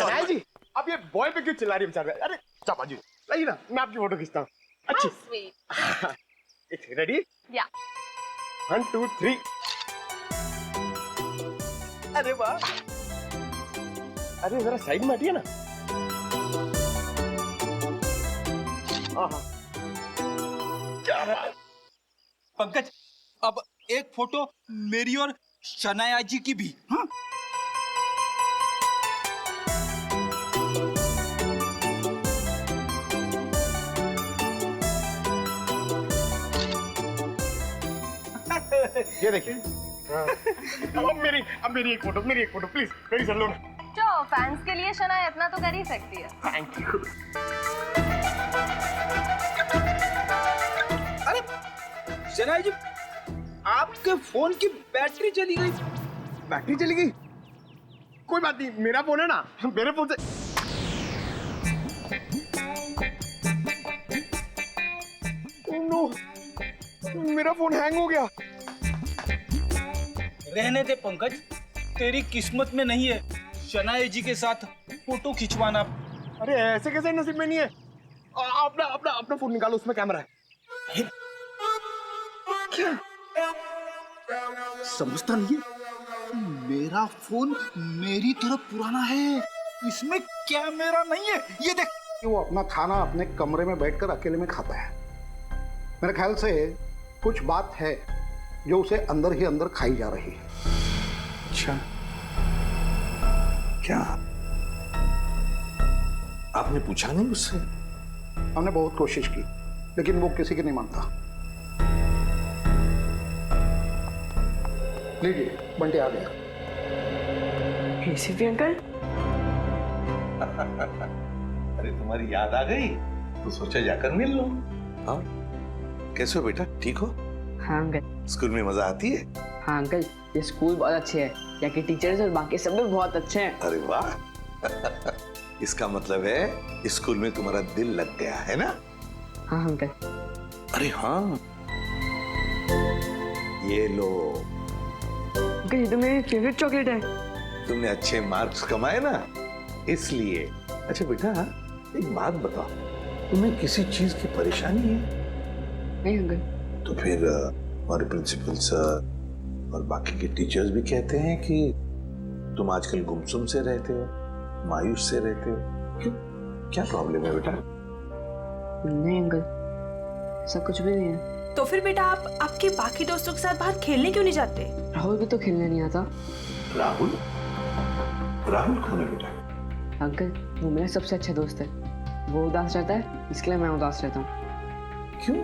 शनाया जी, अब ये बॉय पे क्यों चिल्ला रही है बेचारे? अरे चापा जी, लाइए ना, मैं आपकी फोटो खींचता हूँ। अच्छी। रेडी? या। 1 2 3। अरे वाह। अरे जरा साइड में हटिए ना। क्या बात। पंकज, अब एक फोटो मेरी और शनाया जी की भी। हाँ? ये देखिए। अब मेरी एक फोटो प्लीज, मेरी चल लो ना। जो फैंस के लिए शनाया इतना तो कर ही सकती है। Thank you. अरे शनाया जी, आपके फोन की बैटरी चली गई। बैटरी चली गई? कोई बात नहीं, मेरा फोन है ना, मेरे फोन से। नो, मेरा फोन हैंग हो गया। रहने दे पंकज, तेरी किस्मत में नहीं है शनाया जी के साथ फोटो खिंचवाना। अरे ऐसे कैसे नसीब में नहीं है? अपना फोन निकालो, उसमें कैमरा है। क्या समझता नहीं है? मेरा फोन मेरी तरफ पुराना है, इसमें कैमरा नहीं है। ये देख, वो अपना खाना अपने कमरे में बैठकर अकेले में खाता है। मेरे ख्याल से कुछ बात है जो उसे अंदर ही अंदर खाई जा रही है। अच्छा, क्या आपने पूछा नहीं उससे? हमने बहुत कोशिश की, लेकिन वो किसी की नहीं मानता। लीजिए, बंटी आ गया। ACP uncle. अरे तुम्हारी याद आ गई तो सोचा जाकर मिल लो। हाँ, कैसे हो बेटा, ठीक हो? हाँ अंकल। स्कूल में मजा आती है? हाँ अंकल, ये स्कूल बहुत अच्छे है, यहाँ के टीचर्स और बाकी सब भी बहुत अच्छे हैं। अरे वाह। इसका मतलब है स्कूल में तुम्हारा दिल लग गया है ना? हाँ अंकल। अरे हाँ, ये लो। अंकल, ये तो मेरी फेवरेट चॉकलेट है। तुमने अच्छे मार्क्स कमाए ना, इसलिए। अच्छा बेटा, एक बात बताओ, तुम्हें किसी चीज की परेशानी है? नहीं अंकल। तो फिर हमारे प्रिंसिपल सर और बाकी के टीचर्स भी कहते हैं कि तुम आजकल गुमसुम से रहते हो, मायूस से रहते हो। क्यों, क्या प्रॉब्लम है बेटा? नहीं अंकल, ऐसा कुछ भी नहीं है। तो फिर बेटा आप आपके बाकी दोस्तों के साथ बाहर खेलने क्यों नहीं जाते? राहुल भी तो खेलने नहीं आता। राहुल? राहुल कौन है बेटा? अंकल, वो मेरा सबसे अच्छा दोस्त है। वो उदास रहता है, इसके लिए मैं उदास रहता हूँ। क्यों?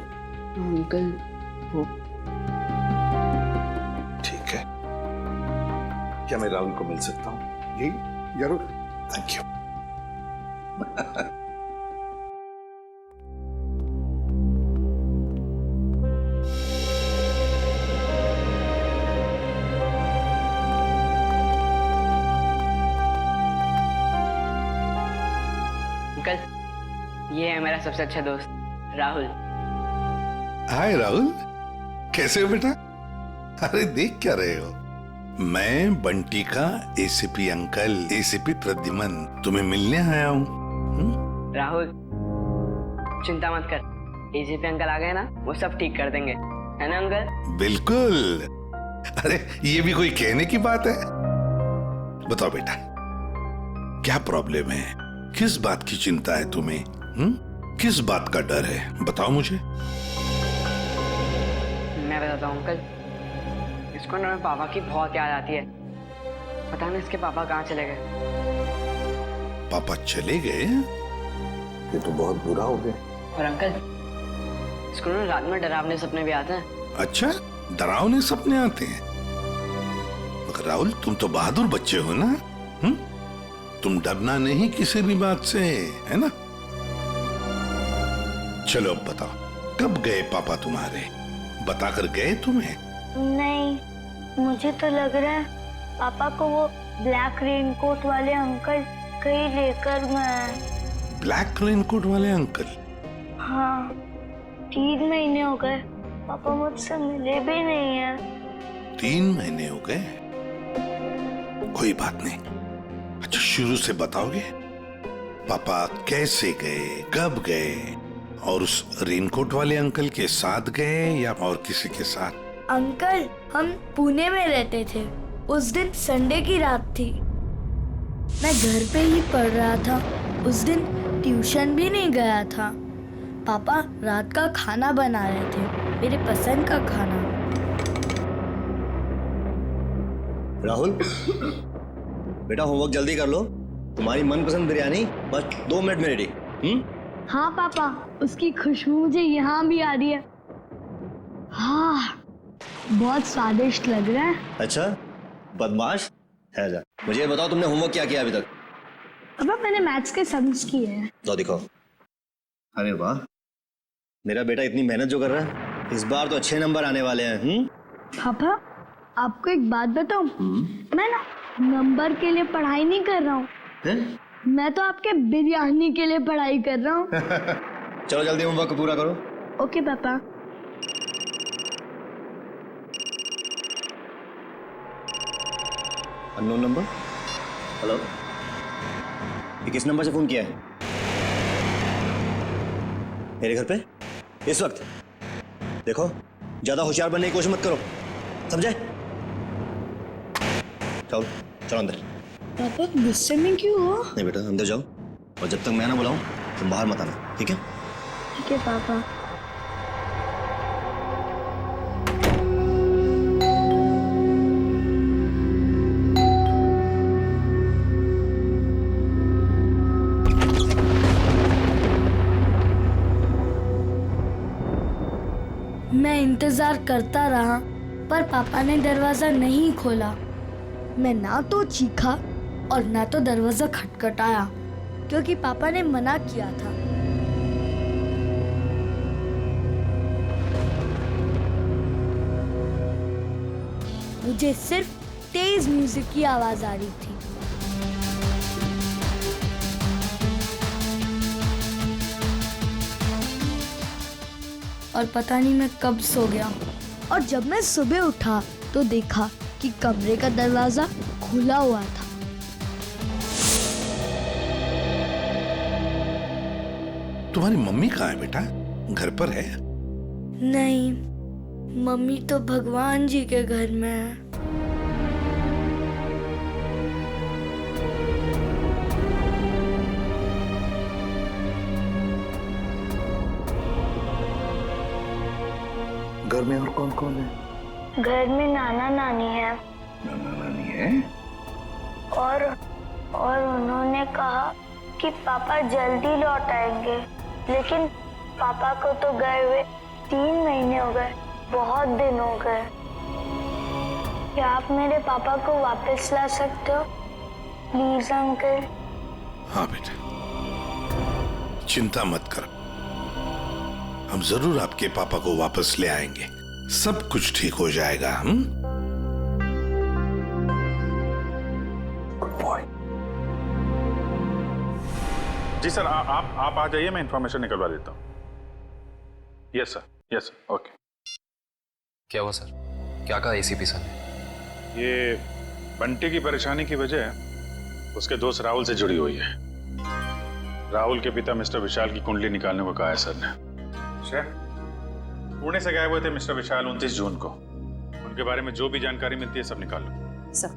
अंकल, वो ठीक है, क्या मैं राहुल को मिल सकता हूँ? जी जरूर। Thank you. अंकल, ये है मेरा सबसे अच्छा दोस्त राहुल। हाय राहुल, कैसे हो बेटा? अरे देख क्या रहे हो? मैं बंटी का एसीपी अंकल, एसीपी प्रद्युमन तुम्हें मिलने आया हूँ। राहुल, चिंता मत कर, एसीपी अंकल आ गए ना, वो सब ठीक कर देंगे, है ना अंकल? बिल्कुल। अरे ये भी कोई कहने की बात है? बताओ बेटा, क्या प्रॉब्लम है? किस बात की चिंता है तुम्हें? किस बात का डर है? बताओ मुझे। मैं बताता हूँ अंकल, इसको ना मेरे पापा की बहुत याद आती है। पता नहीं इसके पापा कहाँ चले गए। पापा चले गए? ये तो बहुत बुरा हो गया। और अंकल, इसको ना रात में डरावने सपने भी आते हैं। अच्छा, डरावने सपने आते हैं? मगर राहुल, तुम तो बहादुर बच्चे हो ना? तुम डरना नहीं किसी भी बात से, है ना? चलो अब बताओ, कब गए पापा तुम्हारे? बताकर गए तुम्हें? नहीं, मुझे तो लग रहा है पापा को वो ब्लैक रेनकोट वाले अंकल कहीं लेकर गए। ब्लैक रेनकोट वाले अंकल? हाँ, 3 महीने हो गए पापा मुझसे मिले भी नहीं है। 3 महीने हो गए? कोई बात नहीं, अच्छा शुरू से बताओगे, पापा कैसे गए, कब गए, और उस रेनकोट वाले अंकल के साथ गए या और किसी के साथ? अंकल, हम पुणे में रहते थे। उस दिन संडे की रात थी। मैं घर पे ही पढ़ रहा था। उस दिन ट्यूशन भी नहीं गया था। पापा रात का खाना बना रहे थे, मेरे पसंद का खाना। राहुल, बेटा होमवर्क जल्दी कर लो। तुम्हारी मनपसंद बिरयानी बस 2 मिनट में रेडी। हाँ पापा, उसकी खुशबू मुझे यहाँ भी आ रही है। हाँ, बहुत स्वादिष्ट लग रहा है। अच्छा बदमाश है जा। मुझे ये बताओ तुमने होमवर्क क्या किया अभी तक? पापा मैंने मैथ्स के सम्स किए हैं। तो दिखाओ। अरे वाह, मेरा बेटा इतनी मेहनत जो कर रहा है, इस बार तो अच्छे नंबर आने वाले हैं। पापा आपको एक बात बताऊं, मैं ना नंबर के लिए पढ़ाई नहीं कर रहा हूँ। मैं तो आपके बिरयानी के लिए पढ़ाई कर रहा हूँ। चलो जल्दी होमवर्क पूरा करो। ओके पापा। Unknown number. हेलो, ये किस नंबर से फोन किया है? मेरे घर पे इस वक्त? देखो ज्यादा होशियार बनने की कोशिश मत करो, समझे? चलो चलो अंदर। पापा गुस्से में क्यों हो? नहीं बेटा, अंदर जाओ, और जब तक मैं ना बुलाऊं तुम बाहर मत आना, ठीक है? ठीक है पापा। मैं इंतजार करता रहा, पर पापा ने दरवाजा नहीं खोला। मैं ना तो चीखा और ना तो दरवाजा खटखटाया, क्योंकि पापा ने मना किया था। मुझे सिर्फ तेज म्यूजिक की आवाज आ रही थी। और पता नहीं मैं कब सो गया, और जब मैं सुबह उठा तो देखा कि कमरे का दरवाजा खुला हुआ था। तुम्हारी मम्मी कहाँ है बेटा? घर पर है? नहीं, मम्मी तो भगवान जी के घर में है। घर में और कौन कौन है? घर में नाना नानी है। नाना नानी है? और उन्होंने कहा कि पापा जल्दी लौट आएंगे, लेकिन पापा को तो गए हुए 3 महीने हो गए, बहुत दिन हो गए। क्या आप मेरे पापा को वापस ला सकते हो प्लीज अंकल? हाँ बेटा, चिंता मत करो, हम जरूर आपके पापा को वापस ले आएंगे। सब कुछ ठीक हो जाएगा। जी सर, आप आ जाइए, मैं इंफॉर्मेशन निकलवा देता हूँ। Yes sir, okay. क्या हुआ सर? क्या कहा एसीपी सर ने? ये बंटी की परेशानी की वजह उसके दोस्त राहुल से जुड़ी हुई है। राहुल के पिता मिस्टर विशाल की कुंडली निकालने को कहा है सर ने। पुणे से गायब हुए थे मिस्टर विशाल 29 जून को। उनके बारे में जो भी जानकारी मिलती है सब निकाल लो। सर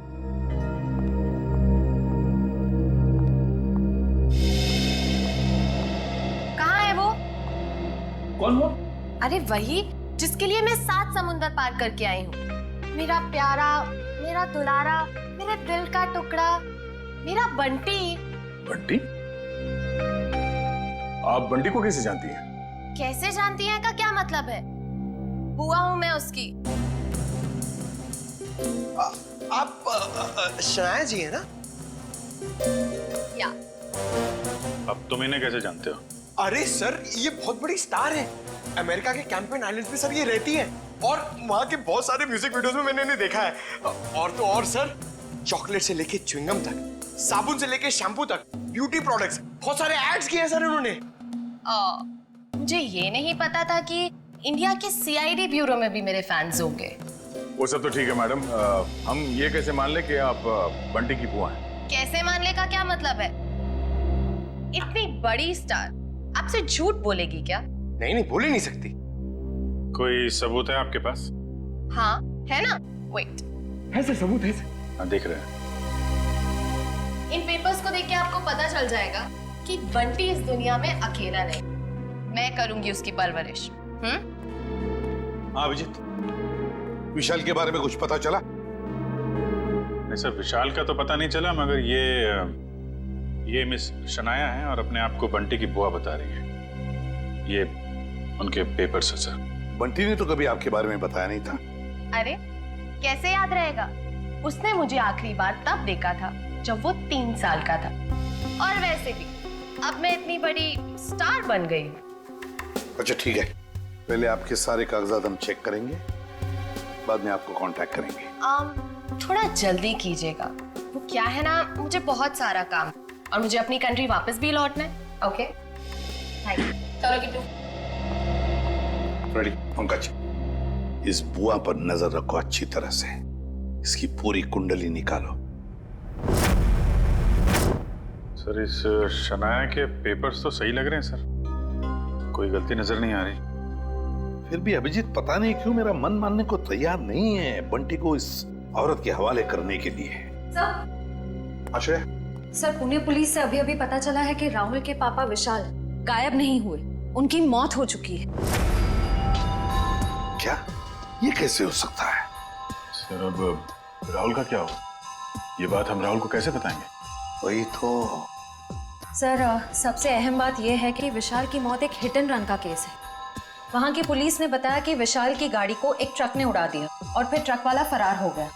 कहाँ है वो? कौन वो? अरे वही जिसके लिए मैं 7 समुंदर पार करके आई हूँ। मेरा प्यारा, मेरा दुलारा, मेरे दिल का टुकड़ा, मेरा बंटी। बंटी? आप बंटी को कैसे जानती हैं? कैसे जानती हैं का क्या मतलब है? बुआ हूँ मैं उसकी। आप शनाया जी है ना? या अब तुम इन्हें कैसे जानते हो? अरे सर, ये बहुत बड़ी स्टार है। अमेरिका के कैंपेन आइलैंड्स पे सर ये रहती है, और वहाँ के बहुत सारे म्यूजिक वीडियोस में मैंने इन्हें देखा है। और तो और सर, चॉकलेट से लेके च्युइंगम तक, साबुन से लेके शैम्पू तक, ब्यूटी प्रोडक्ट्स, बहुत सारे एड्स किए हैं सर इन्होंने। मुझे ये नहीं पता था कि इंडिया के सीआईडी ब्यूरो में भी मेरे फैंस होंगे। वो सब तो ठीक है मैडम, हम ये कैसे मान ले कि आप बंटी की बुआ हैं? कैसे मान ले का क्या मतलब है? इतनी बड़ी स्टार आपसे झूठ बोलेगी क्या? नहीं नहीं, बोल ही नहीं सकती। कोई सबूत है आपके पास? हाँ है ना, वेट। है सर, सबूत है सर। हाँ, देख रहे हैं। इन पेपर्स को देख के आपको पता चल जाएगा कि बंटी इस दुनिया में अकेला नहीं, मैं करूंगी उसकी परवरिश। हाँ अभिजीत, विशाल के बारे में कुछ पता चला? नहीं सर, विशाल का तो पता नहीं चला, मगर ये मिस शनाया है और अपने आप को बंटी की बुआ बता रही है। ये उनके पेपर्स है सर। बंटी ने तो कभी आपके बारे में बताया नहीं था। अरे कैसे याद रहेगा? उसने मुझे आखिरी बार तब देखा था जब वो 3 साल का था। और वैसे भी अब मैं इतनी बड़ी स्टार बन गई हूँ। अच्छा ठीक है, पहले आपके सारे कागजात हम चेक करेंगे, बाद में आपको कांटेक्ट करेंगे। थोड़ा जल्दी कीजिएगा, वो क्या है ना, मुझे बहुत सारा काम और मुझे अपनी कंट्री वापस भी लौटना है। Okay thank you. चलो किट्टू। रेडी पंकज, इस बुआ पर नजर रखो अच्छी तरह से, इसकी पूरी कुंडली निकालो। सर इस शनाया के पेपर्स तो सही लग रहे हैं सर, कोई गलती नजर नहीं आ रही। फिर भी अभिजीत पता नहीं क्यों मेरा मन मानने को तैयार नहीं है बंटी को इस औरत के हवाले करने के लिए। सर, आशय, सर पुणे पुलिस से अभी पता चला है कि राहुल के पापा विशाल गायब नहीं हुए, उनकी मौत हो चुकी है। क्या? ये कैसे हो सकता है? सर अब राहुल का क्या होगा? ये बात हम राहुल को कैसे बताएंगे? वही तो। सर सबसे अहम बात यह है कि विशाल की मौत एक हिट एंड रन का केस है। वहां की पुलिस ने बताया कि विशाल की गाड़ी को एक ट्रक ने उड़ा दिया और फिर ट्रक वाला फरार हो गया।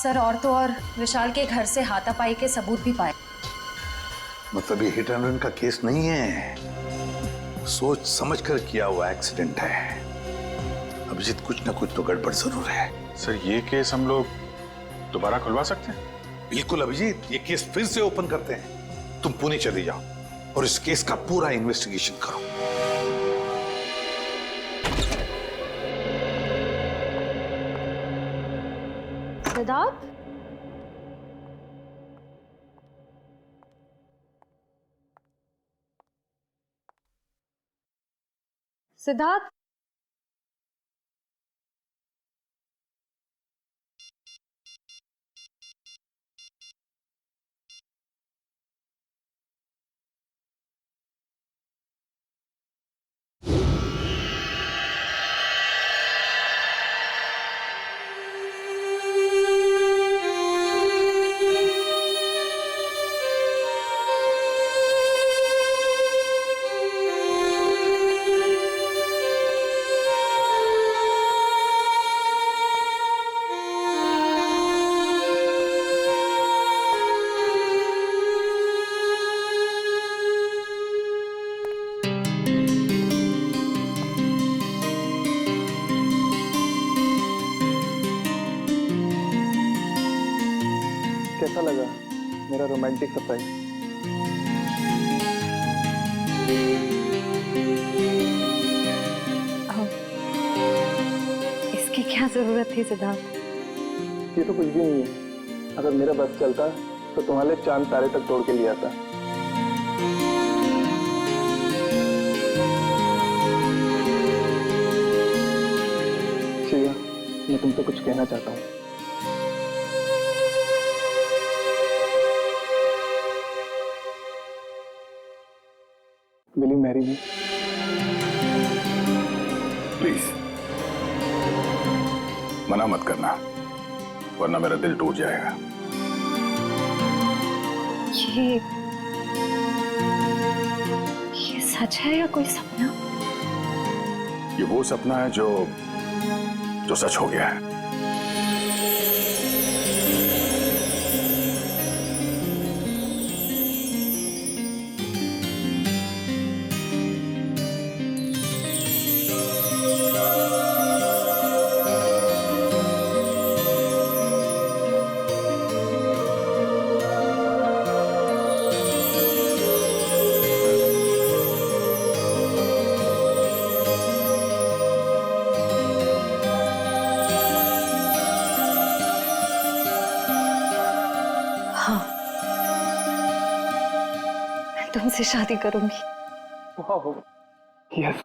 सर और तो और विशाल के घर से हाथापाई के सबूत भी पाए। मतलब ये हिट एंड रन का केस नहीं है, सोच समझ कर किया हुआ एक्सीडेंट है। अभिजीत कुछ ना कुछ तो गड़बड़ जरूर है। सर ये केस हम लोग दोबारा खुलवा सकते हैं? बिल्कुल अभिजीत, ये केस फिर से ओपन करते हैं। तुम पुणे चले जाओ और इस केस का पूरा इन्वेस्टिगेशन करो। सिद्धार्थ, सिद्धार्थ, कैसा लगा मेरा रोमांटिक सरप्राइज? इसकी क्या जरूरत थी सिद्धार्थ? ये तो कुछ भी नहीं है। अगर मेरा बस चलता तो तुम्हारे चांद तारे तक तोड़ के ले आता। शिया, मैं तुमसे कुछ कहना चाहता हूँ। Will you marry me? Please मना मत करना, वरना मेरा दिल टूट जाएगा। ये सच है या कोई सपना? ये वो सपना है जो सच हो गया है। तुमसे शादी करूंगी। यस।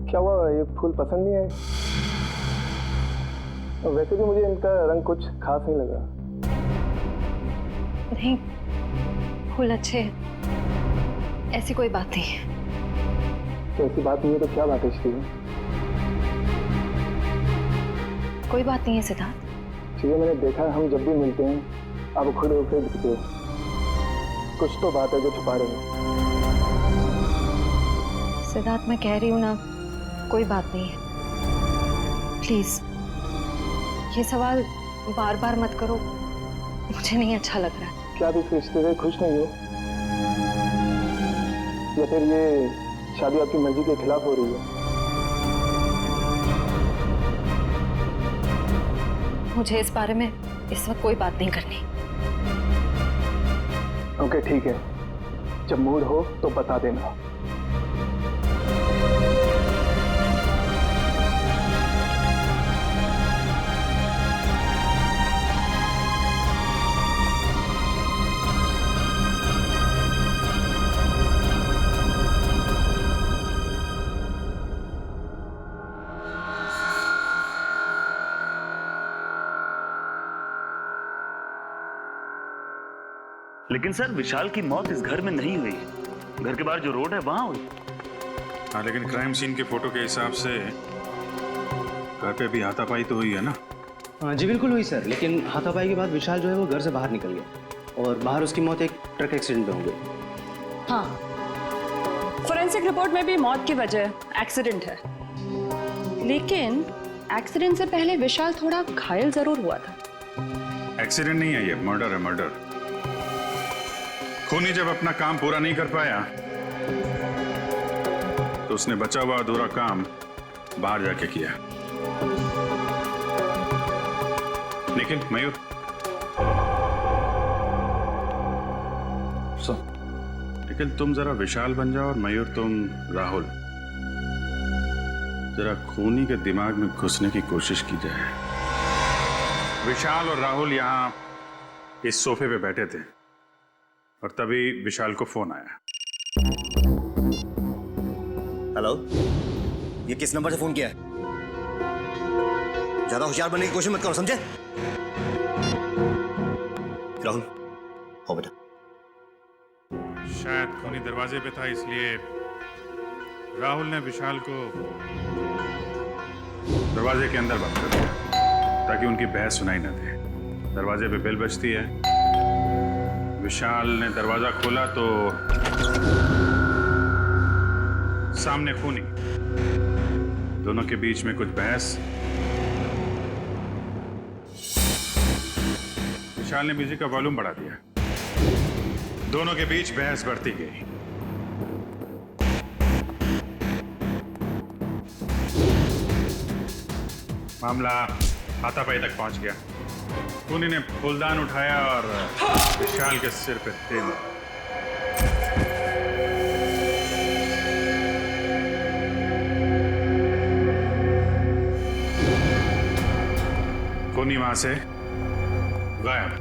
क्या हुआ, ये फूल पसंद नहीं आए? वैसे भी मुझे इनका रंग कुछ खास नहीं लगा। नहीं, फूल अच्छे हैं, ऐसी कोई बात नहीं है। तो ऐसी बात नहीं है तो क्या बात है श्री? कोई बात नहीं है सिद्धार्थ। श्री, मैंने देखा है हम जब भी मिलते हैं आप खुद होकर दिखते हो। कुछ तो बात है जो छुपा रहे हो। सिद्धार्थ, मैं कह रही हूँ ना, कोई बात नहीं है। प्लीज ये सवाल बार बार मत करो, मुझे नहीं अच्छा लग रहा है। क्या आप इस रिश्ते से खुश नहीं हो, या फिर ये शादी आपकी मर्जी के खिलाफ हो रही है? मुझे इस बारे में इस वक्त कोई बात नहीं करनी। ओके ठीक है, जब मूड हो तो बता देना। लेकिन सर, विशाल की मौत इस घर में नहीं हुई, घर के बाहर जो रोड है वहां हुई। हाँ, लेकिन क्राइम सीन के फोटो के हिसाब से घर पे भी हाथापाई तो हुई है ना? हाँ जी बिल्कुल हुई सर, लेकिन हाथापाई के बाद विशाल जो है वो घर से बाहर निकल गया और बाहर उसकी मौत एक ट्रक एक्सीडेंट में हो गई। हाँ, फोरेंसिक रिपोर्ट में भी मौत की वजह एक्सीडेंट है, लेकिन एक्सीडेंट से पहले विशाल थोड़ा घायल जरूर हुआ था। एक्सीडेंट नहीं है ये, मर्डर है, मर्डर। खूनी जब अपना काम पूरा नहीं कर पाया तो उसने बचा हुआ अधूरा काम बाहर जाके किया। निखिल, मयूर, निखिल तुम जरा विशाल बन जाओ और मयूर तुम राहुल। जरा खूनी के दिमाग में घुसने की कोशिश की जाए। विशाल और राहुल यहां इस सोफे पे बैठे थे और तभी विशाल को फोन आया। हेलो, ये किस नंबर से फोन किया है? ज्यादा होशियार बनने की कोशिश मत करो, समझे? राहुल, हो बेटा। शायद खूनी दरवाजे पे था, इसलिए राहुल ने विशाल को दरवाजे के अंदर बंद कर दिया ताकि उनकी बहस सुनाई न दे। दरवाजे पे बेल बजती है, विशाल ने दरवाजा खोला तो सामने खूनी, दोनों के बीच में कुछ बहस। विशाल ने म्यूजिक का वॉल्यूम बढ़ा दिया, दोनों के बीच बहस बढ़ती गई। मामला हाथापाई तक पहुंच गया। खूनी ने फूलदान उठाया और विशाल के सिर पे तेल मारा। खूनी वहां से गायब।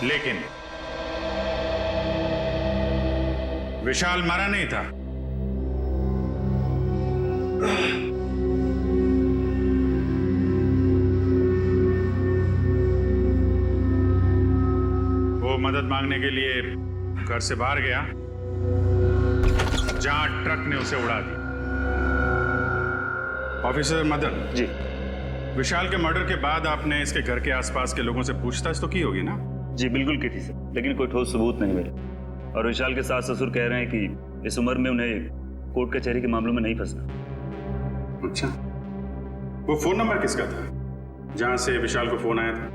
लेकिन विशाल मारा नहीं था। वो मदद मांगने के लिए घर से बाहर गया जहां ट्रक ने उसे उड़ा दिया। ऑफिसर मदन जी, विशाल के मर्डर के बाद आपने इसके घर के आसपास के लोगों से पूछताछ तो की होगी ना? जी बिल्कुल की थी सर, लेकिन कोई ठोस सबूत नहीं मिले। और विशाल के सास ससुर कह रहे हैं कि इस उम्र में उन्हें कोर्ट कचहरी के मामलों में नहीं फंसना। अच्छा, वो फोन नंबर किसका था जहां से विशाल को फोन आया था?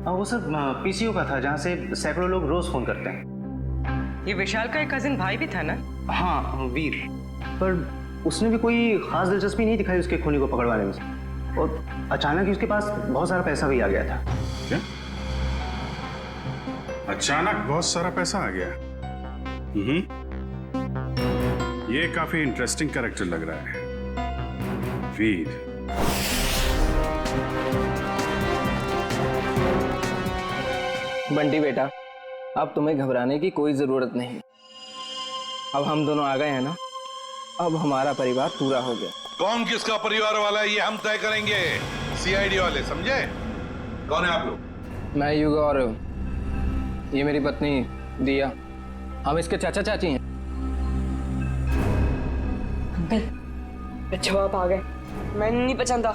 वो सर पीसीओ का था, जहाँ से सैकड़ों लोग रोज फोन करते हैं। ये विशाल का एक कजिन भाई भी था ना? हाँ, वीर। पर उसने भी कोई खास दिलचस्पी नहीं दिखाई उसके खूनी को पकड़वाने में, और अचानक ही उसके पास बहुत सारा पैसा भी आ गया था। क्या? अचानक बहुत सारा पैसा आ गया? ये काफी इंटरेस्टिंग कैरेक्टर लग रहा है, वीर। बंटी बेटा, अब तुम्हें घबराने की कोई जरूरत नहीं। अब हम दोनों आ गए हैं ना, अब हमारा परिवार पूरा हो गया। कौन किसका परिवार वाला है ये हम तय करेंगे, सीआईडी वाले, समझे? कौन है आप लोग? मैं युग और ये मेरी पत्नी दिया, हम इसके चाचा चाची हैं। अच्छा आप आ गए, मैंने नहीं पहचाना।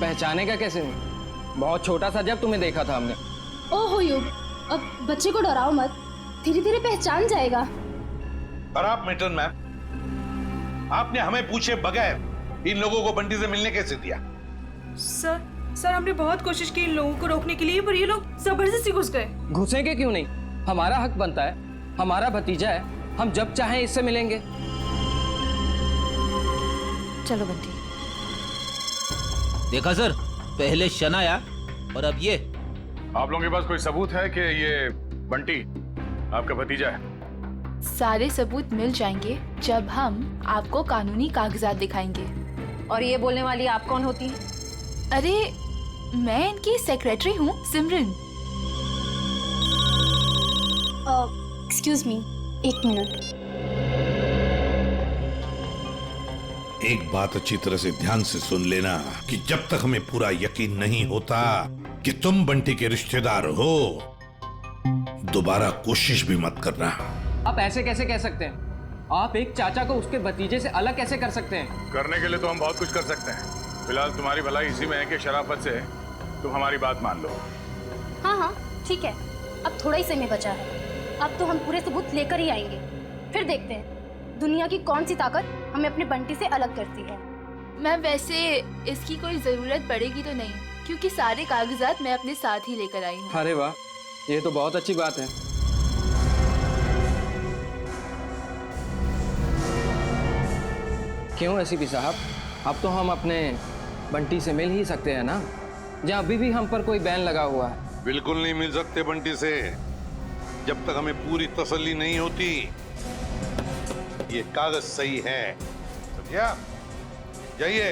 पहचानेगा कैसे नहीं, बहुत छोटा सा जब तुम्हें देखा था हमने। ओहो युग, अब बच्चे को डराओ मत, धीरे धीरे पहचान जाएगा। और आप मिल्टन मैम, आपने हमें पूछे बगैर इन लोगों को बंटी से मिलने कैसे दिया? सर हमने बहुत कोशिश की इन लोगों को रोकने के लिए, पर ये लोग जबरदस्ती घुस गए। घुसेंगे क्यों नहीं, हमारा हक बनता है, हमारा भतीजा है, हम जब चाहें इससे मिलेंगे। चलो बंटी। देखा सर, पहले शनाया और अब ये। आप लोगों के पास कोई सबूत है कि ये बंटी आपका भतीजा है? सारे सबूत मिल जाएंगे जब हम आपको कानूनी कागजात दिखाएंगे। और ये बोलने वाली आप कौन होती हैं? अरे मैं इनकी सेक्रेटरी हूँ, सिमरन। एक्सक्यूज मी, एक मिनट। एक बात अच्छी तरह से ध्यान से सुन लेना कि जब तक हमें पूरा यकीन नहीं होता कि तुम बंटी के रिश्तेदार हो, दोबारा कोशिश भी मत करना। आप ऐसे कैसे कह सकते हैं? आप एक चाचा को उसके भतीजे से अलग कैसे कर सकते हैं? करने के लिए तो हम बहुत कुछ कर सकते हैं। फिलहाल तुम्हारी भलाई इसी में है कि शराफत से तुम हमारी बात मान लो। हाँ ठीक है, अब थोड़ा ही समय बचा है। अब तो हम पूरे सबूत लेकर ही आएंगे, फिर देखते हैं दुनिया की कौन सी ताकत हमें अपने बंटी से अलग करती है। मैं वैसे इसकी कोई जरूरत पड़ेगी तो नहीं, क्योंकि सारे कागजात मैं अपने साथ ही लेकर आई हूँ। अरे वाह, ये तो बहुत अच्छी बात है। क्यों एसीपी साहब, अब तो हम अपने बंटी से मिल ही सकते हैं ना, जहाँ अभी भी हम पर कोई बैन लगा हुआ है। बिल्कुल नहीं मिल सकते बंटी से, जब तक हमें पूरी तसल्ली नहीं होती ये कागज सही है, समझा? जाइए।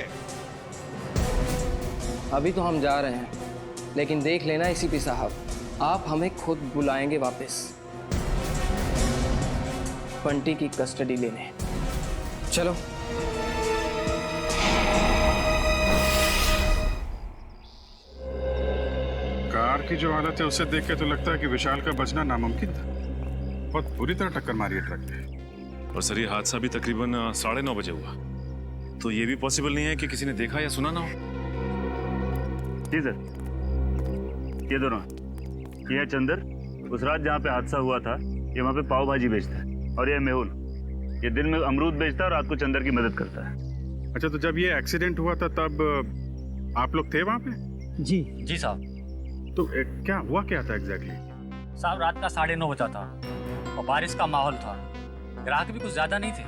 अभी तो हम जा रहे हैं, लेकिन देख लेना एसीपी साहब, आप हमें खुद बुलाएंगे वापस बंटी की कस्टडी लेने। चलो। कार की जो हालत है उसे देख के तो लगता है कि विशाल का बचना नामुमकिन था। बहुत बुरी तरह टक्कर मारी है ट्रक ने। और सर, ये हादसा भी तकरीबन 9:30 बजे हुआ, तो ये भी पॉसिबल नहीं है कि किसी ने देखा या सुना ना हो। जी सर, ये दोनों, ये है चंदर, उस रात जहाँ पे हादसा हुआ था ये वहाँ पे पाव भाजी बेचता है, और ये मेहुल, ये दिन में अमरूद बेचता है और रात को चंदर की मदद करता है। अच्छा, तो जब ये एक्सीडेंट हुआ था तब आप लोग थे वहाँ पे? जी साहब। तो क्या हुआ, क्या था एग्जैक्टली? साहब, रात का 9:30 बजा था और बारिश का माहौल था, ग्राहक भी कुछ ज्यादा नहीं थे।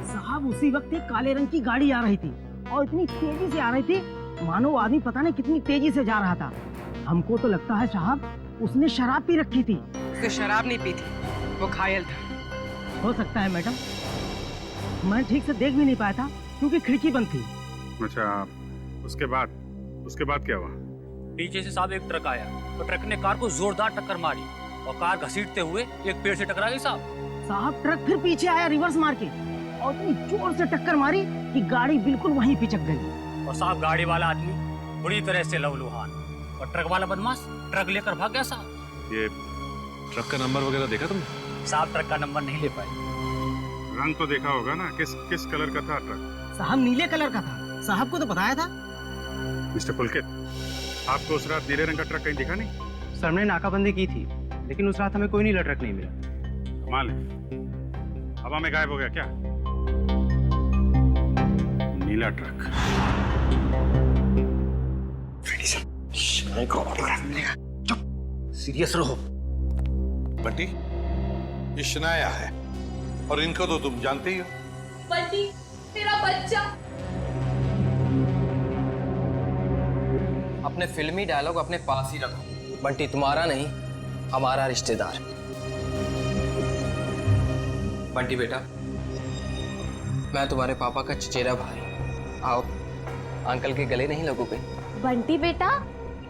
साहब, उसी वक्त एक काले रंग की गाड़ी आ रही थी और इतनी तेजी से आ रही थी मानो आदमी पता नहीं कितनी तेजी से जा रहा था। हमको तो लगता है साहब उसने शराब पी रखी थी। उसने शराब नहीं पी थी, वो घायल था। हो सकता है मैडम, मैं ठीक से देख भी नहीं पाया था क्योंकि खिड़की बंद थी। अच्छा, उसके बाद क्या हुआ? पीछे से साहब एक ट्रक आया, तो ट्रक ने कार को जोरदार टक्कर मारी और कार घसीटते हुए एक पेड़ से टकरा गई साहब, ट्रक फिर पीछे आया रिवर्स मार के और इतनी जोर से टक्कर मारी कि गाड़ी बिल्कुल वहीं पिचक गई। और साहब, गाड़ी वाला आदमी बुरी तरह से लहूलुहान और ट्रक वाला बदमाश ट्रक लेकर भाग गया साहब। ये ट्रक का नंबर वगैरह देखा तुमने? साहब, ट्रक का नंबर नहीं ले पाए। रंग तो देखा होगा ना, किस कलर का था ट्रक? साहब, नीले कलर का था, साहब को तो बताया था। मिस्टर पुलकित, आपको उस रात नीले रंग का ट्रक कहीं दिखा नहीं? सर, हमने नाकाबंदी की थी, लेकिन उस रात हमें कोई नीला ट्रक नहीं मिला। कमाल है, हवा में गायब हो गया क्या नीला ट्रक? सीरियस रहो। बंटी, ये शनाया है और इनको तो तुम जानते ही हो। बंटी, तेरा बच्चा। अपने फिल्मी डायलॉग अपने पास ही रखो। बंटी तुम्हारा नहीं, हमारा रिश्तेदार। बंटी बेटा, मैं तुम्हारे पापा का चचेरा भाई। आओ, अंकल के गले नहीं लगोगे? बंटी बेटा,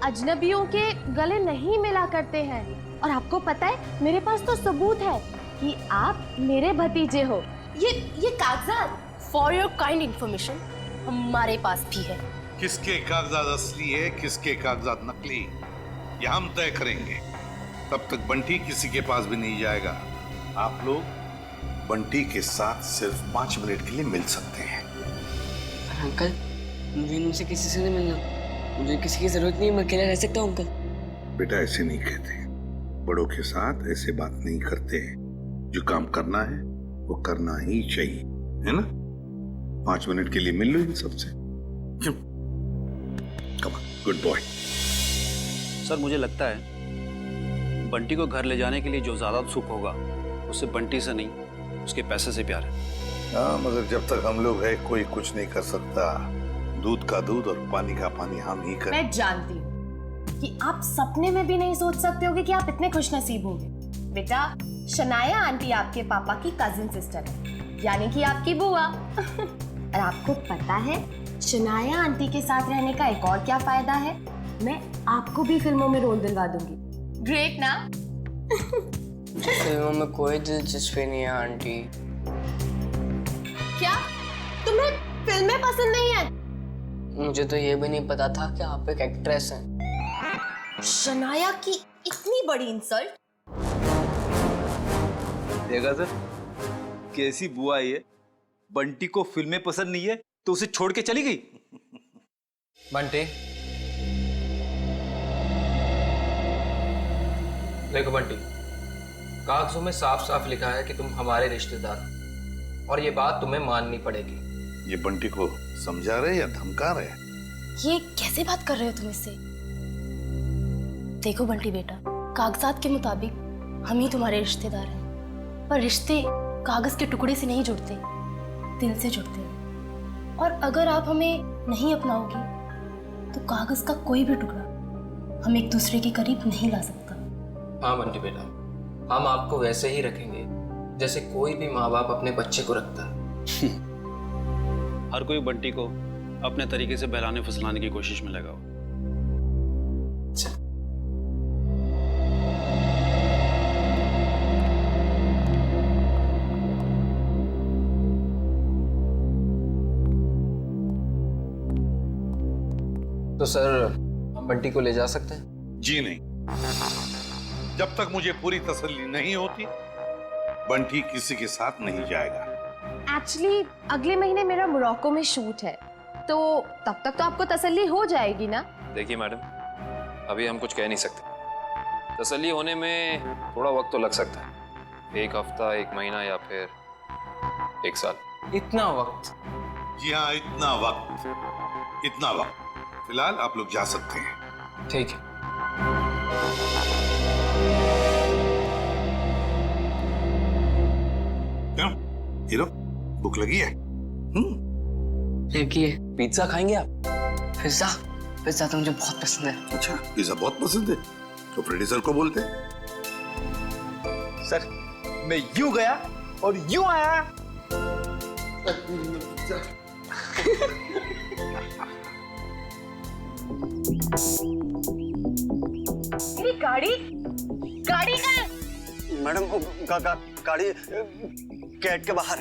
अजनबियों के गले नहीं मिला करते हैं। और आपको पता है, मेरे पास तो सबूत है कि आप मेरे भतीजे हो। ये कागजात फॉर योर काइंड इंफॉर्मेशन हमारे पास भी है। किसके कागजात असली है, किसके कागजात नकली, ये हम तय करेंगे। तब तक बंटी किसी के पास भी नहीं जाएगा। आप लोग बंटी के साथ सिर्फ 5 मिनट के लिए मिल सकते हैं। अंकल, मुझे इनसे किसी से नहीं मिलना। मुझे किसी की जरूरत नहीं है, मैं अकेला रह सकता हूँ अंकल। बेटा, ऐसे नहीं कहते, बड़ों के साथ ऐसे बात नहीं करते। जो काम करना है वो करना ही चाहिए, है ना? 5 मिनट के लिए मिल लो इन सबसे। Come on, good boy. Sir, मुझे लगता है बंटी को घर ले जाने के लिए जो ज्यादा उत्सुक होगा उससे बंटी से नहीं, उसके पैसे से प्यार है। हाँ, मगर जब तक हम लोग है कोई कुछ नहीं कर सकता। दूध का दूध और पानी का पानी हम ही करें। मैं जानती हूँ कि आप सपने में भी नहीं सोच सकते होगे कि आप इतने खुशनसीब होंगे। बेटा, शनाया आंटी आपके पापा की कजिन सिस्टर है, यानी कि आपकी बुआ। और आपको पता है शनाया आंटी के साथ रहने का एक और क्या फायदा है? मैं आपको भी फिल्मों में रोल दिलवा दूंगी। ग्रेट ना? फिल्मों में कोई दिलचस्पी नहीं है आंटी। क्या तुम्हें फिल्में पसंद नहीं है? मुझे तो ये भी नहीं पता था कि आप एक एक्ट्रेस हैं। शनाया की इतनी बड़ी इंसल्ट। देखा सर, कैसी बुआ है ये। बंटी को फिल्में पसंद नहीं है तो उसे छोड़ के चली गई। बंटी, देखो बंटी, कागजों में साफ साफ लिखा है कि तुम हमारे रिश्तेदार हो और ये बात तुम्हें माननी पड़ेगी। ये बंटी को समझा रहे या धमका रहे? ये कैसे बात कर रहे हो तुम इससे? देखो बंटी बेटा, कागजात के मुताबिक हम ही तुम्हारे रिश्तेदार हैं, पर रिश्ते कागज के टुकड़े से नहीं जुड़ते, दिल से जुड़ते हैं। और अगर आप हमें नहीं अपनाओगी तो कागज का कोई भी टुकड़ा हम एक दूसरे के करीब नहीं ला सकता। हाँ बंटी बेटा, हम आपको वैसे ही रखेंगे जैसे कोई भी माँ बाप अपने बच्चे को रखता है। हर कोई बंटी को अपने तरीके से बहलाने फुसलाने की कोशिश में लगा हो। तो सर, हम बंटी को ले जा सकते हैं? जी नहीं, जब तक मुझे पूरी तसल्ली नहीं होती बंटी किसी के साथ नहीं जाएगा। एक्चुअली अगले महीने मेरा मोरक्को में शूट है, तो तब तक तो आपको तसल्ली हो जाएगी ना? देखिए मैडम, अभी हम कुछ कह नहीं सकते। तसल्ली होने में थोड़ा वक्त तो लग सकता है, 1 हफ्ता, 1 महीना या फिर 1 साल। इतना वक्त? जी हाँ, इतना वक्त। फिलहाल आप लोग जा सकते हैं। ठीक है। क्यों हीरो, भूख लगी है? लगी है। पिज्जा खाएंगे आप? पिज्जा तो मुझे बहुत पसंद है। अच्छा, पिज्जा बहुत पसंद है तो प्रोड्यूसर को बोलते। सर, मैं यूं गया और यूं आया। मेरी गाड़ी कहाँ है? मैडम, गाड़ी गेट के बाहर।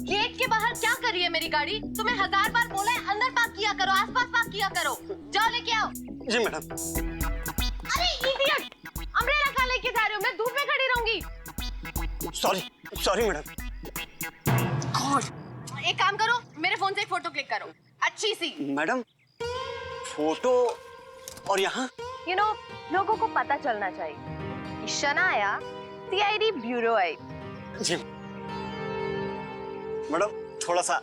गेट के बाहर क्या कर रही है मेरी गाड़ी? तुम्हें 1000 बार बोला है अंदर पार्क किया करो, आसपास पार्क किया करो। जाओ लेके आओ। जी मैडम। अरे इडियट, अम्ब्रेला कहाँ लेके जा रहे हो? मैं धूप में खड़ी रहूंगी। Sorry madam. गॉड, एक काम करो, मेरे फोन से एक फोटो क्लिक करो, अच्छी सी। मैडम, फोटो और यहाँ? यू नो, लोगों को पता चलना चाहिए कि शनाया सीआईडी ब्यूरो आई। जी मैडम, थोड़ा सा।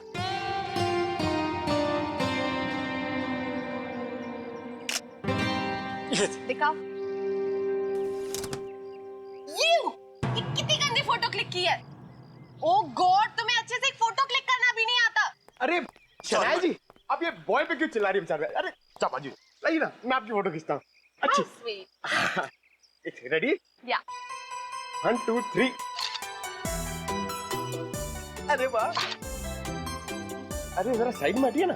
दिखाओ। ये कितनी गंदी फोटो क्लिक की है। ओ गॉड, तुम्हें अच्छे से एक फोटो क्लिक करना भी नहीं आता। अरे शनाया जी, आप ये बॉय पे क्यों चिल्ला रही है? अरे चापा जी, लाइए ना, मैं आपकी फोटो खींचता हूँ। अच्छी। स्वीट। रेडी? या। 1 2 3। अरे वाह, अरे जरा साइड में हटिए ना।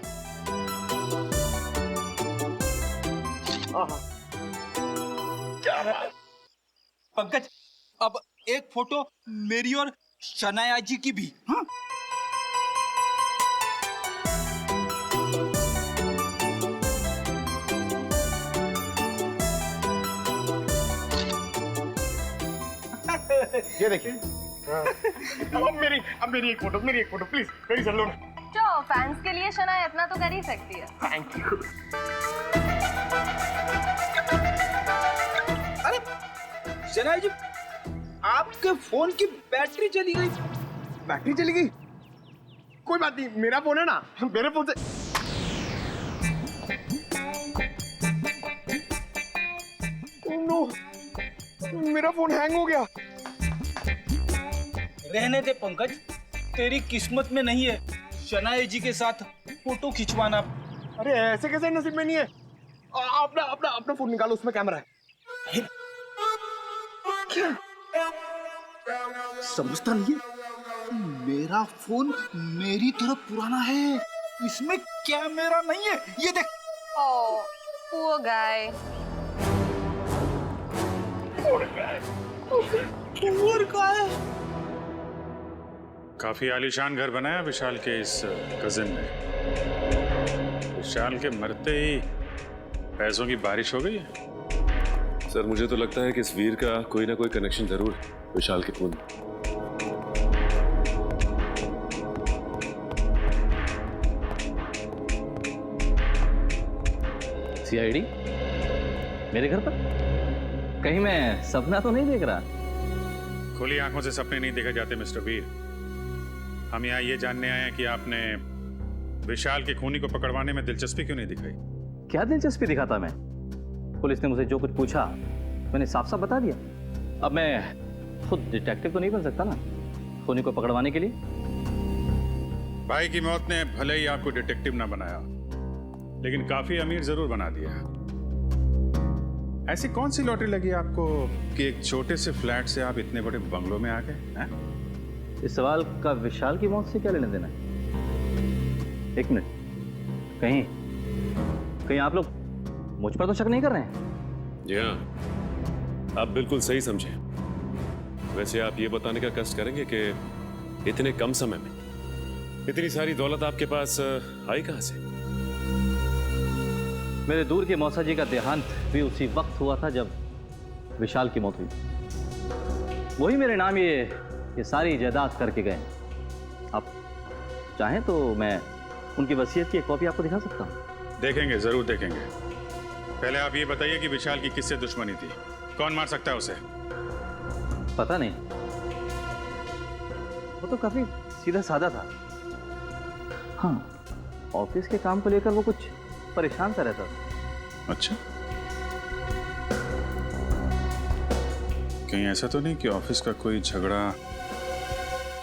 क्या बात। पंकज, अब एक फोटो मेरी और शनाया जी की भी। हाँ? ये देखिए। अब मेरी एक फोटो प्लीज, मेरी चल लो। जो फैंस के लिए शनाया इतना तो कर ही सकती है। Thank you. अरे शनाया जी, आपके फोन की बैटरी चली गई। बैटरी चली गई? कोई बात नहीं, मेरा फोन है ना, मेरे फोन से। नो, मेरा फोन हैंग हो गया। रहने दे पंकज, तेरी किस्मत में नहीं है शनाया जी के साथ फोटो खिंचवाना। अरे ऐसे कैसे नसीब में नहीं है? अपना फोन निकालो, उसमें कैमरा है। क्या समझता नहीं है? मेरा फोन मेरी तरफ पुराना है, इसमें कैमरा नहीं है। ये देख। ओह, poor guy। Poor guy। काफी आलीशान घर बनाया विशाल के इस कजिन ने। विशाल के मरते ही पैसों की बारिश हो गई है। सर मुझे तो लगता है कि इस वीर का कोई ना कोई कनेक्शन जरूर है विशाल के खून। सीआईडी मेरे घर पर? कहीं मैं सपना तो नहीं देख रहा? खुली आंखों से सपने नहीं देखे जाते मिस्टर वीर। हम यहाँ ये जानने आए हैं कि आपने विशाल के खूनी को पकड़वाने में दिलचस्पी क्यों नहीं दिखाई? क्या दिलचस्पी दिखाता मैं? पुलिस ने मुझे जो कुछ पूछा मैंने साफ साफ बता दिया। अब मैं खुद डिटेक्टिव तो नहीं बन सकता ना खूनी को पकड़वाने के लिए। भाई की मौत ने भले ही आपको डिटेक्टिव ना बनाया, लेकिन काफी अमीर जरूर बना दिया। ऐसी कौन सी लॉटरी लगी आपको कि एक छोटे से फ्लैट से आप इतने बड़े बंगलों में आ गए? इस सवाल का विशाल की मौत से क्या लेना देना है? एक मिनट, कहीं आप लोग मुझ पर तो शक नहीं कर रहे हैं? जी हाँ, आप बिल्कुल सही समझे। वैसे आप ये बताने का कष्ट करेंगे कि इतने कम समय में इतनी सारी दौलत आपके पास आई कहां से? मेरे दूर के मौसा जी का देहांत भी उसी वक्त हुआ था जब विशाल की मौत हुई। वही मेरे नाम ये सारी जायदाद करके गए। आप चाहें तो मैं उनकी वसीयत की एक कॉपी आपको दिखा सकता हूं। देखेंगे, जरूर देखेंगे। पहले आप ये बताइए कि विशाल की किससे दुश्मनी थी? कौन मार सकता है उसे? पता नहीं, वो तो काफी सीधा साधा था। हाँ, ऑफिस के काम को लेकर वो कुछ परेशान सा रहता था। अच्छा, कहीं ऐसा तो नहीं कि ऑफिस का कोई झगड़ा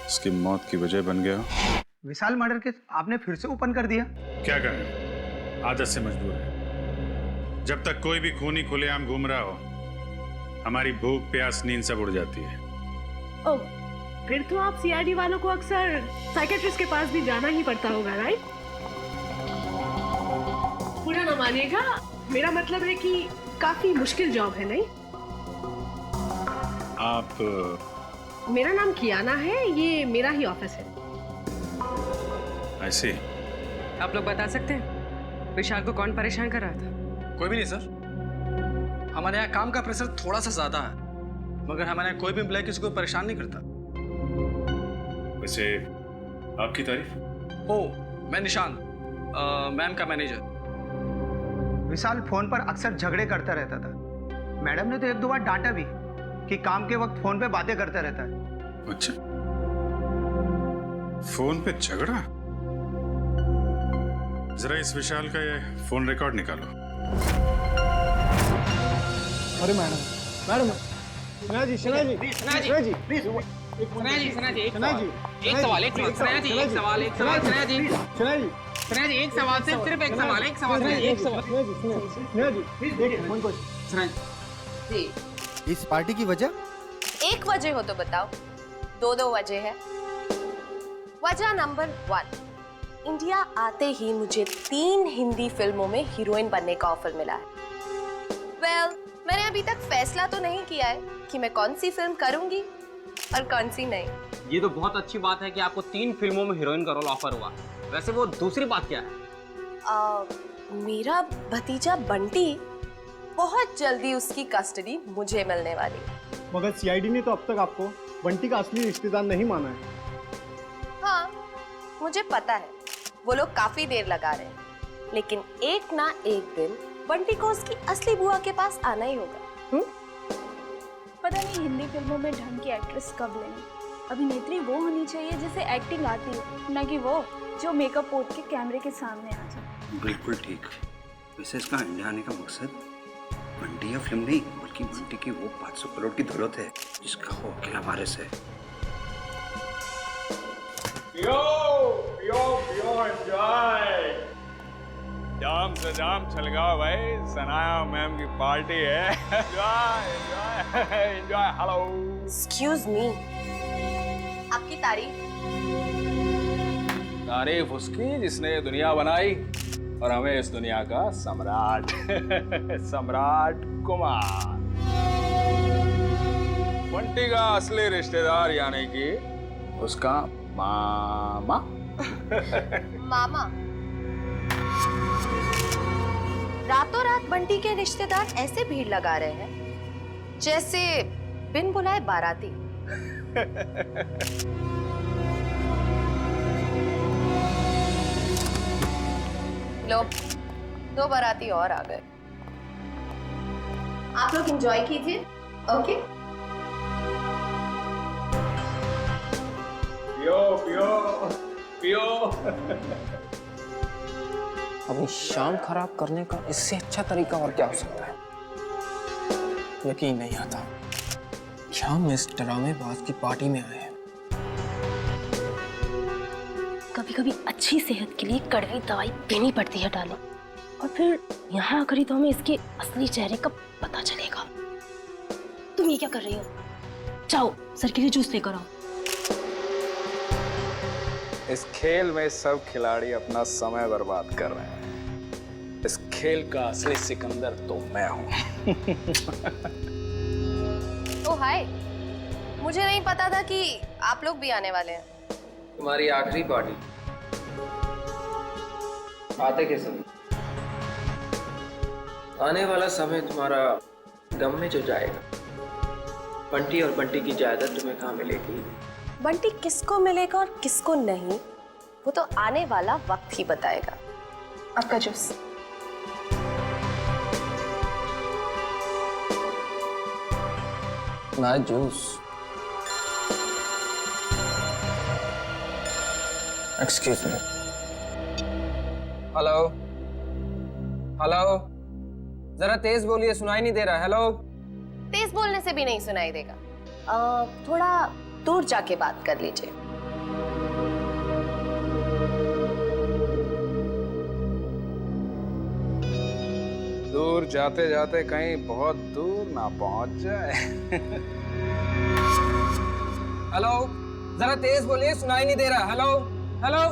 उसकी मौत की वजह बन गया? विशाल मर्डर केस आपने फिर से ओपन कर दिया? क्या करें, आदत से मजबूर है। जब तक कोई भी खूनी खुलेआम घूम रहा हो, हमारी भूख प्यास नींद सब उड़ जाती है। ओह, फिर तो आप सीआईडी वालों को अक्सर साइकेट्रिस्ट के पास भी जाना ही पड़ता होगा, राइट? बुरा ना मानिएगा, मेरा मतलब है कि काफी मुश्किल जॉब है, नहीं? आप? मेरा नाम कियाना है, ये मेरा ही ऑफिस है। ऐसे आप लोग बता सकते हैं विशाल को कौन परेशान कर रहा था? कोई भी नहीं सर। हमारे यहाँ काम का प्रेशर थोड़ा सा ज्यादा है, मगर हमारे यहाँ कोई भी एम्प्लॉय किसी को परेशान नहीं करता। वैसे आपकी तारीफ? ओ, मैं निशान, मैम का मैनेजर। विशाल फोन पर अक्सर झगड़े करता रहता था। मैडम ने तो एक दो बार डांटा भी कि काम के वक्त फोन पे बातें करता रहता है। अच्छा, फोन पे झगड़ा? जरा इस विशाल का ये फोन रिकॉर्ड निकालो। अरे madam, madam, Sana ji, Sana ji, Sana ji, Sana ji, please. Sana ji, Sana ji, एक सना जी, सवाल, एक सना जी, एक सवाल, सना जी, सना जी, सना जी, एक सवाल, सिर्फ एक सवाल, एक सवाल, एक सवाल। सना जी, प्लीज देखिए फोन को। सना जी, इस पार्टी की वजह? एक वजह हो तो बताओ, दो वजह है। वजह नंबर 1, इंडिया आते ही मुझे 3 हिंदी फिल्मों में हीरोइन बनने का ऑफर मिला है। मैंने अभी तक फैसला तो नहीं किया है कि मैं कौन सी फिल्म करूंगी और कौन सी नहीं। ये तो बहुत अच्छी बात है कि आपको 3 फिल्मों में हीरोइन का रोल ऑफर हुआ। वैसे वो दूसरी बात क्या है? मेरा भतीजा बंटी, बहुत जल्दी उसकी कस्टडी मुझे मिलने वाली है। मगर सीआईडी ने तो अब तक आपको बंटी का असली रिश्तेदार नहीं माना है। हाँ, मुझे पता है वो लोग काफी देर लगा रहे हैं, लेकिन एक ना एक दिन बंटी को उसकी असली बुआ के पास आना ही होगा। पता नहीं हिंदी फिल्मों में ढंग की एक्ट्रेस कब लेंगे। अभिनेत्री वो होनी चाहिए जिसे एक्टिंग आती हो, न कि वो जो मेकअप पोत के कैमरे के सामने आ जाए। बिल्कुल ठीक। वैसे इसका इंडिया आने का मकसद बंटी या फिल्म नहीं, बल्कि बंटी की वो 500 करोड़ की दौलत है जिसका वो अकेला वारिस है। पियो पियो पियो, एंजॉय। जाम से जाम छलगाओ भाई, सनाया मैम की पार्टी है। Enjoy enjoy enjoy. Hello, excuse me, आपकी तारीफ उसकी जिसने ये दुनिया बनाई और हमें इस दुनिया का सम्राट सम्राट कुमार। बंटी का असली रिश्तेदार यानी कि उसका मामा। मामा? रातों रात बंटी के रिश्तेदार ऐसे भीड़ लगा रहे हैं जैसे बिन बुलाए बाराती। लो, 2 बाराती और आ गए। आप लोग एंजॉय कीजिए, ओके? पियो पियो पियो। अपनी शाम खराब करने का इससे अच्छा तरीका और क्या हो सकता है? यकीन नहीं आता कि हम इस ड्रामेबाज की पार्टी में आए हैं। कभी कभी अच्छी सेहत के लिए कड़वी दवाई पीनी पड़ती है डालो, और फिर यहाँ आकर ही तो हमें इसके असली चेहरे का पता चलेगा। तुम ये क्या कर रही हो? जाओ सर के लिए जूस लेकर आओ। इस खेल में सब खिलाड़ी अपना समय बर्बाद कर रहे हैं। इस खेल का असली सिकंदर तो मैं हूं। ओ हाय, मुझे नहीं पता था कि आप लोग भी आने वाले हैं। तुम्हारी आखिरी पार्टी आते के समय, आने वाला समय तुम्हारा गम में जो जाएगा। बंटी और बंटी की जायदाद तुम्हें कहाँ मिलेगी? बंटी किसको मिलेगा और किसको नहीं, वो तो आने वाला वक्त ही बताएगा। आपका जूस। ना juice. Excuse me. Hello hello, जरा तेज बोलिए, सुनाई नहीं दे रहा। हेलो। तेज बोलने से भी नहीं सुनाई देगा। थोड़ा दूर जाके बात कर लीजिए। दूर जाते जाते कहीं बहुत दूर ना पहुंच जाए। हेलो, जरा तेज बोलिए, सुनाई नहीं दे रहा। Hello hello.